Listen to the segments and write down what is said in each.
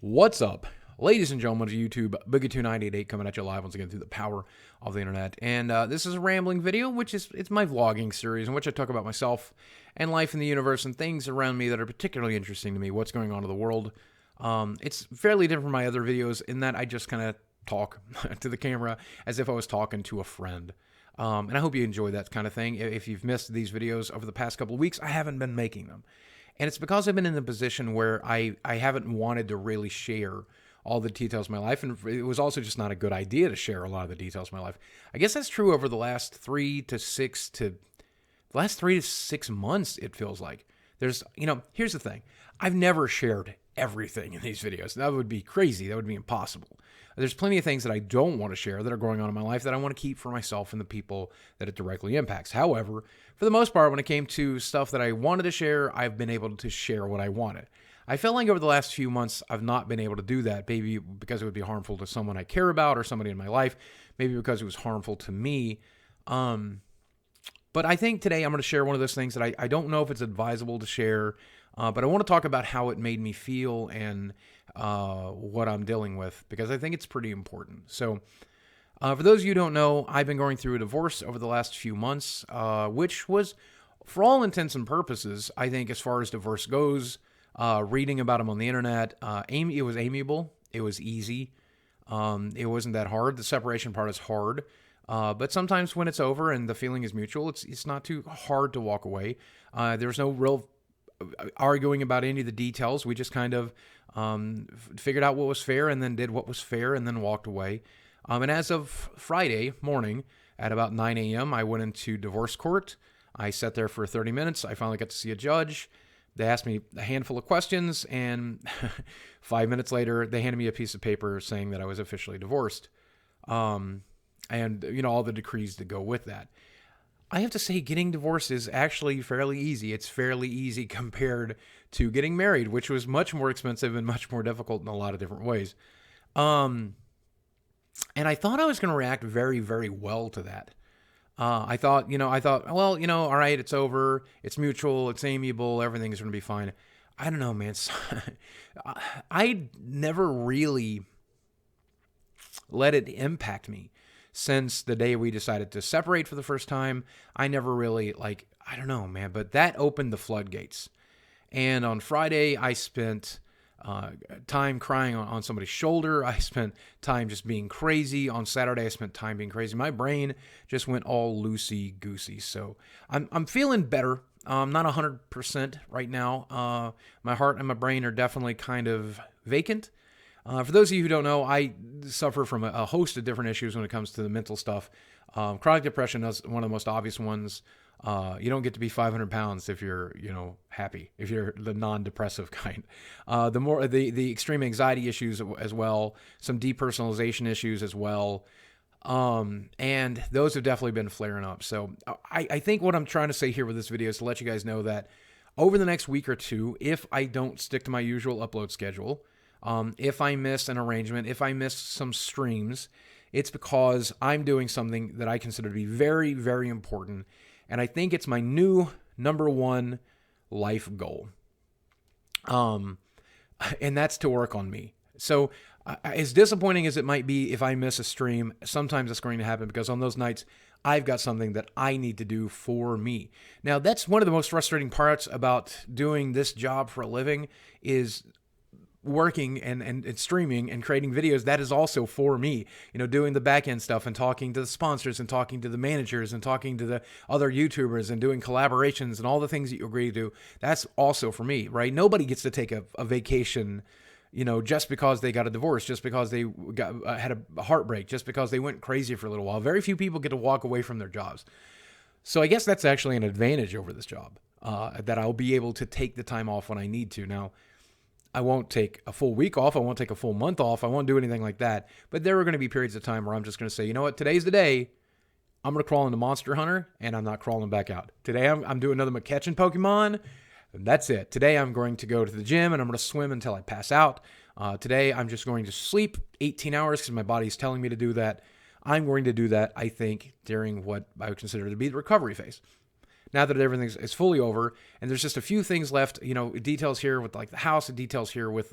What's up, ladies and gentlemen of YouTube? Boogie2988 coming at you live once again through the power of the internet. And this is a rambling video, it's my vlogging series in which I talk about myself and life in the universe and things around me that are particularly interesting to me, what's going on in the world. It's fairly different from my other videos in that I just kind of talk to the camera as if I was talking to a friend. And I hope you enjoy that kind of thing. If you've missed these videos over the past couple of weeks, I haven't been making them. And it's because I've been in a position where I haven't wanted to really share all the details of my life. And it was also just not a good idea to share a lot of the details of my life. I guess that's true over the last 3 to 6 months, it feels like. Here's the thing. I've never shared everything in these videos. That would be crazy. That would be impossible. There's plenty of things that I don't want to share that are going on in my life that I want to keep for myself and the people that it directly impacts. However, for the most part, when it came to stuff that I wanted to share, I've been able to share what I wanted. I felt like over the last few months, I've not been able to do that, maybe because it would be harmful to someone I care about or somebody in my life, maybe because it was harmful to me. But I think today I'm going to share one of those things that I don't know if it's advisable to share, but I want to talk about how it made me feel and what I'm dealing with, because I think it's pretty important. So for those of you who don't know, I've been going through a divorce over the last few months, which was, for all intents and purposes, I think as far as divorce goes, reading about them on the internet, it was amiable. It was easy. It wasn't that hard. The separation part is hard. But sometimes when it's over and the feeling is mutual, it's not too hard to walk away. There's no real arguing about any of the details. We just kind of figured out what was fair and then did what was fair and then walked away. And as of Friday morning at about 9 a.m., I went into divorce court. I sat there for 30 minutes. I finally got to see a judge. They asked me a handful of questions, and 5 minutes later, they handed me a piece of paper saying that I was officially divorced. And, all the decrees that go with that. I have to say, getting divorced is actually fairly easy. It's fairly easy compared to getting married, which was much more expensive and much more difficult in a lot of different ways. And I thought I was going to react very, very well to that. I thought, well, all right, it's over. It's mutual. It's amiable. Everything's going to be fine. I don't know, man. I never really let it impact me. Since the day we decided to separate for the first time, I never really, I don't know, man, but that opened the floodgates. And on Friday, I spent time crying on somebody's shoulder. I spent time just being crazy. On Saturday, I spent time being crazy. My brain just went all loosey-goosey. So I'm feeling better. I'm not 100% right now. My heart and my brain are definitely kind of vacant. For those of you who don't know, I suffer from a host of different issues when it comes to the mental stuff. Chronic depression is one of the most obvious ones. You don't get to be 500 pounds if you're, happy, if you're the non-depressive kind. The extreme anxiety issues as well, some depersonalization issues as well. And those have definitely been flaring up. So I think what I'm trying to say here with this video is to let you guys know that over the next week or two, if I don't stick to my usual upload schedule, if I miss an arrangement, if I miss some streams, it's because I'm doing something that I consider to be very, very important. And I think it's my new number one life goal. And that's to work on me. So as disappointing as it might be if I miss a stream, sometimes it's going to happen because on those nights, I've got something that I need to do for me. Now, that's one of the most frustrating parts about doing this job for a living is working and streaming and creating videos. That is also for me, doing the back end stuff and talking to the sponsors and talking to the managers and talking to the other YouTubers and doing collaborations and all the things that you agree to do. That's also for me, right? Nobody gets to take a vacation, just because they got a divorce, just because they had a heartbreak, just because they went crazy for a little while. Very few people get to walk away from their jobs. So I guess that's actually an advantage over this job, that I'll be able to take the time off when I need to. Now, I won't take a full week off. I won't take a full month off. I won't do anything like that. But there are going to be periods of time where I'm just going to say, you know what, today's the day. I'm going to crawl into Monster Hunter, and I'm not crawling back out. Today I'm doing another catching Pokemon. And that's it. Today I'm going to go to the gym, and I'm going to swim until I pass out. Today I'm just going to sleep 18 hours because my body's telling me to do that. I'm going to do that, I think, during what I would consider to be the recovery phase. now that everything is fully over, and there's just a few things left, details here with like the house, and details here with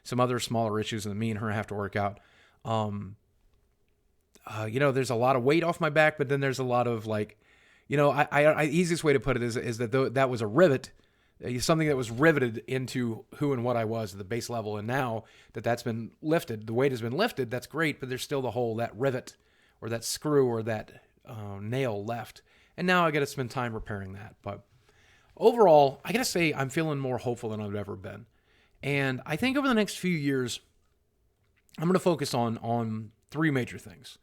some other smaller issues that me and her have to work out. There's a lot of weight off my back, but then there's a lot of like, easiest way to put it is that that was a rivet, something that was riveted into who and what I was at the base level. And now that's been lifted, the weight has been lifted. That's great, but there's still the hole, that rivet or that screw or that nail left. And now I got to spend time repairing that. But overall, I got to say I'm feeling more hopeful than I've ever been. And I think over the next few years, I'm going to focus on three major things.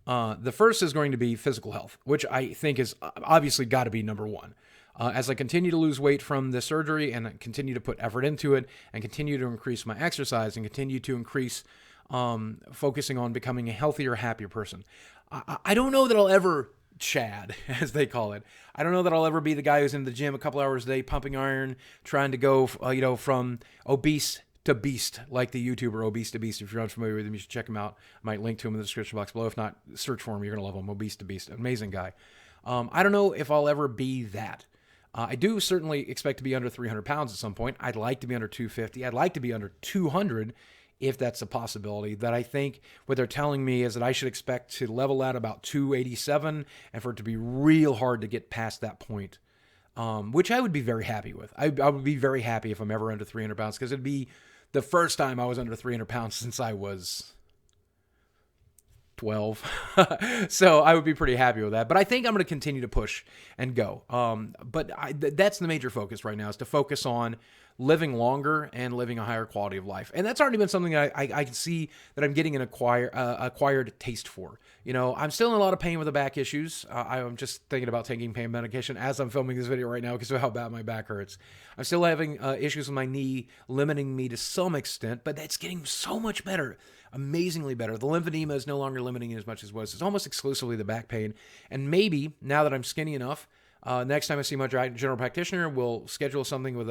The first is going to be physical health, which I think is obviously got to be number one. As I continue to lose weight from the surgery and continue to put effort into it and continue to increase my exercise and continue to increase focusing on becoming a healthier, happier person. I don't know that I'll ever Chad, as they call it. I don't know that I'll ever be the guy who's in the gym a couple hours a day, pumping iron, trying to go, from obese to beast, like the YouTuber Obese to Beast. If you're unfamiliar with him, you should check him out. I might link to him in the description box below. If not, search for him. You're going to love him. Obese to Beast. Amazing guy. I don't know if I'll ever be that. I do certainly expect to be under 300 pounds at some point. I'd like to be under 250. I'd like to be under 200 if that's a possibility. That I think what they're telling me is that I should expect to level out about 287 and for it to be real hard to get past that point, which I would be very happy with. I would be very happy if I'm ever under 300 pounds because it'd be the first time I was under 300 pounds since I was 12. So I would be pretty happy with that. But I think I'm going to continue to push and go. But that's the major focus right now, is to focus on living longer and living a higher quality of life. And that's already been something I can see that I'm getting an acquired taste for. I'm still in a lot of pain with the back issues. I'm just thinking about taking pain medication as I'm filming this video right now because of how bad my back hurts. I'm still having issues with my knee, limiting me to some extent, but that's getting so much better. Amazingly better. The lymphedema is no longer limiting as much as it was. It's almost exclusively the back pain. And maybe, now that I'm skinny enough, next time I see my general practitioner, we'll schedule something with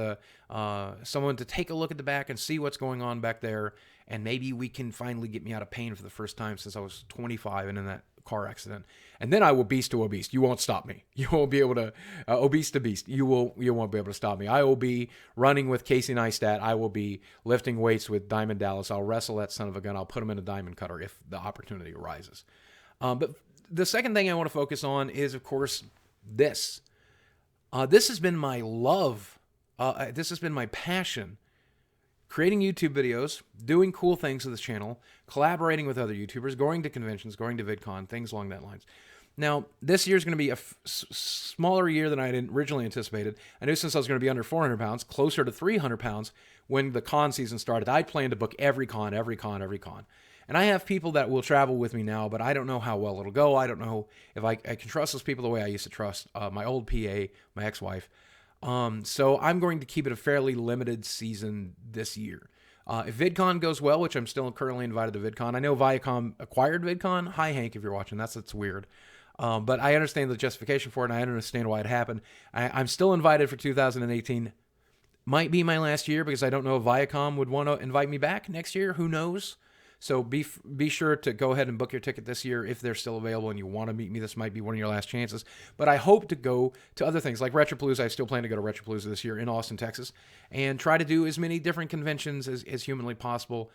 someone to take a look at the back and see what's going on back there. And maybe we can finally get me out of pain for the first time since I was 25 and in that car accident. And then I will beast to obese. You won't stop me. You won't be able to obese to beast. You won't be able to stop me. I will be running with Casey Neistat. I will be lifting weights with Diamond Dallas. I'll wrestle that son of a gun. I'll put him in a diamond cutter if the opportunity arises. But the second thing I want to focus on is, of course, this. This has been my love. This has been my passion. Creating YouTube videos, doing cool things with this channel, collaborating with other YouTubers, going to conventions, going to VidCon, things along that lines. Now, this year is going to be a smaller year than I had originally anticipated. I knew since I was going to be under 400 pounds, closer to 300 pounds when the con season started, I'd planned to book every con. And I have people that will travel with me now, but I don't know how well it'll go. I don't know if I can trust those people the way I used to trust my old PA, my ex-wife. So I'm going to keep it a fairly limited season this year. If VidCon goes well, which I'm still currently invited to VidCon. I know Viacom acquired VidCon. Hi, Hank, if you're watching. That's weird. But I understand the justification for it, and I understand why it happened. I'm still invited for 2018. Might be my last year because I don't know if Viacom would want to invite me back next year. Who knows? So be sure to go ahead and book your ticket this year if they're still available and you want to meet me. This might be one of your last chances. But I hope to go to other things like Retropalooza. I still plan to go to Retropalooza this year in Austin, Texas, and try to do as many different conventions as humanly possible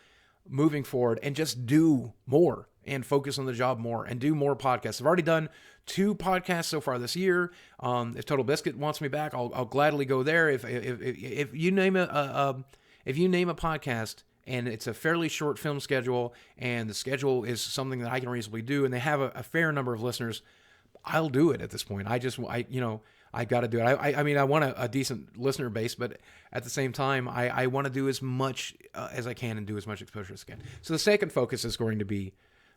moving forward and just do more and focus on the job more and do more podcasts. I've already done 2 podcasts so far this year. If Total Biscuit wants me back, I'll gladly go there. If you name a podcast and it's a fairly short film schedule, and the schedule is something that I can reasonably do, and they have a fair number of listeners, I'll do it at this point. I got to do it. I mean, I want a decent listener base, but at the same time, I want to do as much as I can and do as much exposure as I can. So the second focus is going to be,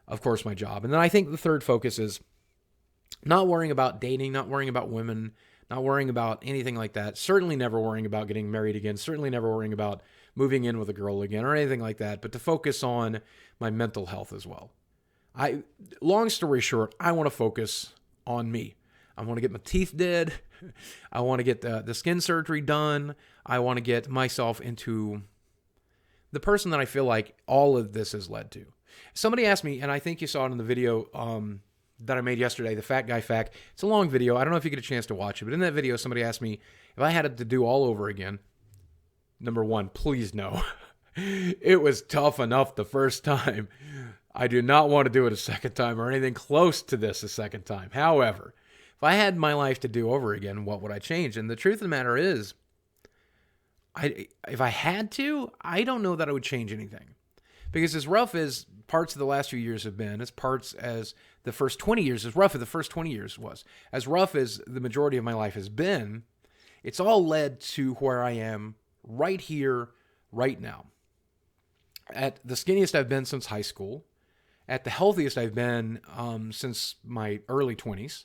of course, my job. And then I think the third focus is not worrying about dating, not worrying about women, not worrying about anything like that. Certainly never worrying about getting married again. Certainly never worrying about moving in with a girl again or anything like that, but to focus on my mental health as well. Long story short, I want to focus on me. I want to get my teeth did. I want to get the skin surgery done. I want to get myself into the person that I feel like all of this has led to. Somebody asked me, and I think you saw it in the video that I made yesterday, the Fat Guy Fact. It's a long video. I don't know if you get a chance to watch it, but in that video, somebody asked me if I had it to do all over again. Number one, please no. It was tough enough the first time. I do not want to do it a second time or anything close to this a second time. However, if I had my life to do over again, what would I change? And the truth of the matter is, if I had to, I don't know that I would change anything. Because as rough as parts of the last few years have been, as parts as the first 20 years, as rough as the first 20 years was, as rough as the majority of my life has been, it's all led to where I am right here, right now. At the skinniest I've been since high school, at the healthiest I've been since my early 20s,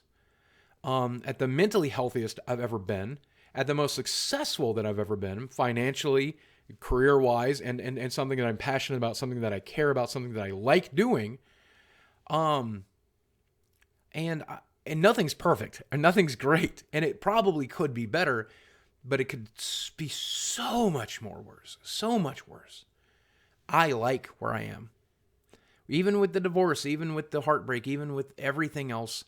at the mentally healthiest I've ever been, at the most successful that I've ever been, financially, career-wise, and something that I'm passionate about, something that I care about, something that I like doing. And nothing's perfect, and nothing's great, and it probably could be better, but it could be so much more worse, so much worse. I like where I am. Even with the divorce, even with the heartbreak, even with everything else,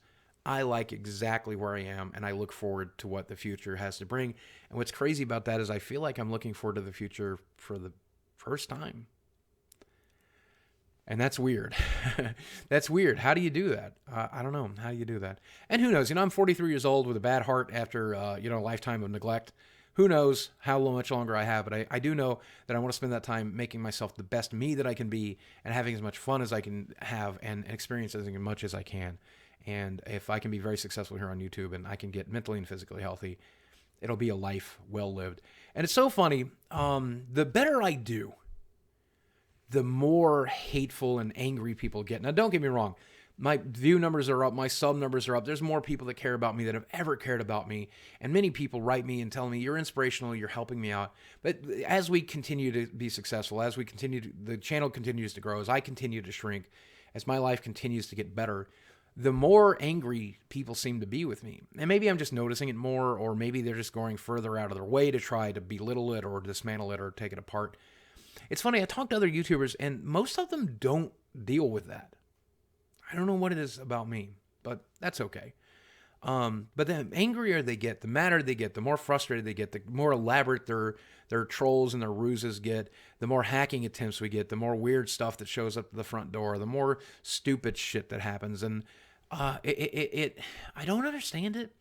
I like exactly where I am, and I look forward to what the future has to bring. And what's crazy about that is I feel like I'm looking forward to the future for the first time. And that's weird. That's weird. How do you do that? I don't know. How do you do that? And who knows? I'm 43 years old with a bad heart after, a lifetime of neglect. Who knows how much longer I have, but I do know that I want to spend that time making myself the best me that I can be and having as much fun as I can have and experience as much as I can. And if I can be very successful here on YouTube and I can get mentally and physically healthy, it'll be a life well lived. And it's so funny. The better I do, the more hateful and angry people get. Now, don't get me wrong. My view numbers are up. My sub numbers are up. There's more people that care about me that have ever cared about me. And many people write me and tell me, you're inspirational, you're helping me out. But as we continue to be successful, as we continue to, the channel continues to grow, as I continue to shrink, as my life continues to get better, the more angry people seem to be with me. And maybe I'm just noticing it more, or maybe they're just going further out of their way to try to belittle it or dismantle it or take it apart. It's funny, I talk to other YouTubers, and most of them don't deal with that. I don't know what it is about me, but that's okay. But the angrier they get, the madder they get, the more frustrated they get, the more elaborate their trolls and their ruses get, the more hacking attempts we get, the more weird stuff that shows up at the front door, the more stupid shit that happens. And I don't understand it,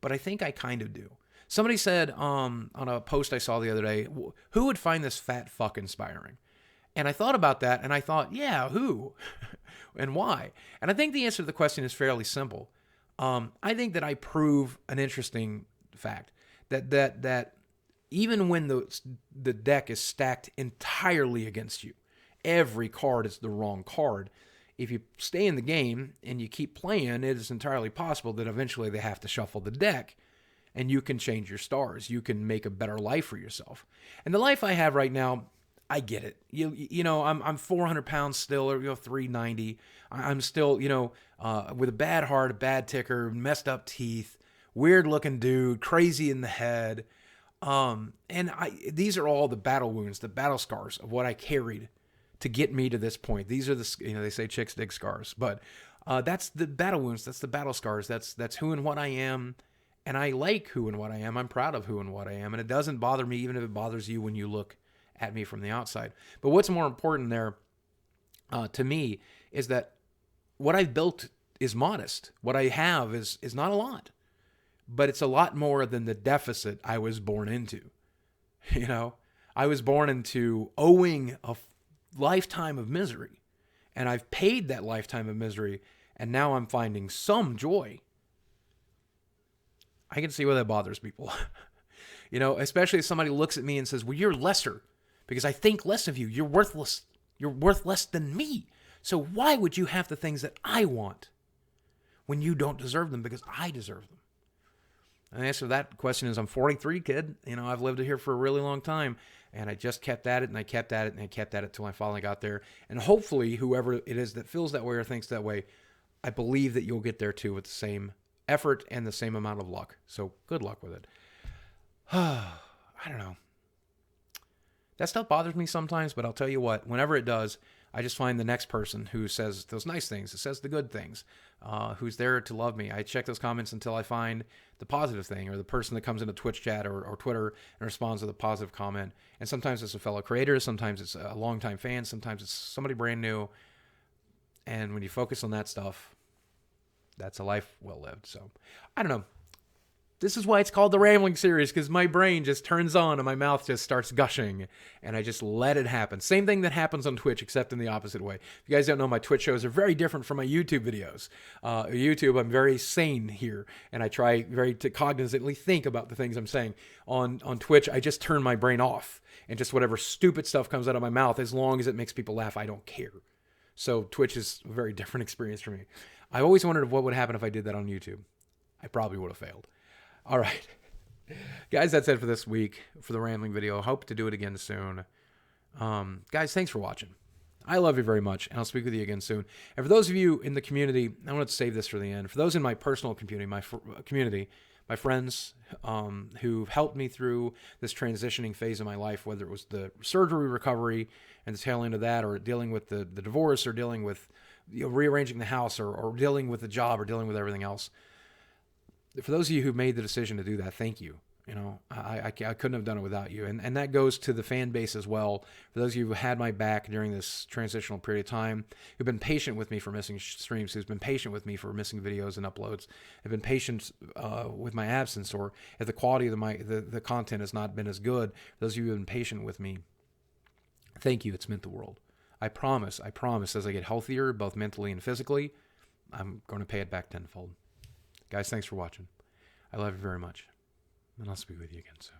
but I think I kind of do. Somebody said on a post I saw the other day, who would find this fat fuck inspiring? And I thought about that, and I thought, yeah, who? And why? And I think the answer to the question is fairly simple. I think that I prove an interesting fact, that even when the deck is stacked entirely against you, every card is the wrong card. If you stay in the game and you keep playing, it is entirely possible that eventually they have to shuffle the deck, and you can change your stars. You can make a better life for yourself. And the life I have right now, I get it. You know, I'm 400 pounds still, or 390. I'm still, with a bad heart, a bad ticker, messed up teeth, weird looking dude, crazy in the head. These are all the battle wounds, the battle scars of what I carried to get me to this point. These are they say chicks dig scars, but that's the battle wounds. That's the battle scars. That's who and what I am. And I like who and what I am. I'm proud of who and what I am. And it doesn't bother me, even if it bothers you when you look at me from the outside. But what's more important there to me is that what I've built is modest. What I have is not a lot, but it's a lot more than the deficit I was born into. I was born into owing a lifetime of misery, and I've paid that lifetime of misery, and now I'm finding some joy. I can see why that bothers people. Especially if somebody looks at me and says, well, you're lesser because I think less of you. You're worthless. You're worth less than me. So why would you have the things that I want when you don't deserve them because I deserve them? And the answer to that question is I'm 43, kid. I've lived here for a really long time, and I just kept at it, and I kept at it, and I kept at it till I finally got there. And hopefully, whoever it is that feels that way or thinks that way, I believe that you'll get there too with the same effort and the same amount of luck. So good luck with it. I don't know. That stuff bothers me sometimes, but I'll tell you what, whenever it does, I just find the next person who says those nice things, who says the good things, who's there to love me. I check those comments until I find the positive thing, or the person that comes into Twitch chat or Twitter and responds with a positive comment. And sometimes it's a fellow creator, sometimes it's a longtime fan, sometimes it's somebody brand new. And when you focus on that stuff, that's a life well lived. So I don't know. This is why it's called the Rambling series, because my brain just turns on and my mouth just starts gushing, and I just let it happen. Same thing that happens on Twitch, except in the opposite way. If you guys don't know, my Twitch shows are very different from my YouTube videos. YouTube, I'm very sane here, and I try to cognizantly think about the things I'm saying. On Twitch, I just turn my brain off, and just whatever stupid stuff comes out of my mouth, as long as it makes people laugh, I don't care. So Twitch is a very different experience for me. I always wondered what would happen if I did that on YouTube. I probably would have failed. All right. Guys, that's it for this week for the Rambling video. Hope to do it again soon. Guys, thanks for watching. I love you very much, and I'll speak with you again soon. And for those of you in the community, I want to save this for the end. For those in my personal community, my friends who've helped me through this transitioning phase of my life, whether it was the surgery recovery and the tail end of that, or dealing with the divorce, or dealing with rearranging the house, or dealing with the job, or dealing with everything else. For those of you who made the decision to do that, thank you. I couldn't have done it without you. And that goes to the fan base as well. For those of you who had my back during this transitional period of time, who've been patient with me for missing streams, who's been patient with me for missing videos and uploads, have been patient with my absence, or if the quality of the content has not been as good, those of you who have been patient with me, thank you. It's meant the world. I promise, as I get healthier, both mentally and physically, I'm going to pay it back tenfold. Guys, thanks for watching. I love you very much, and I'll speak with you again soon.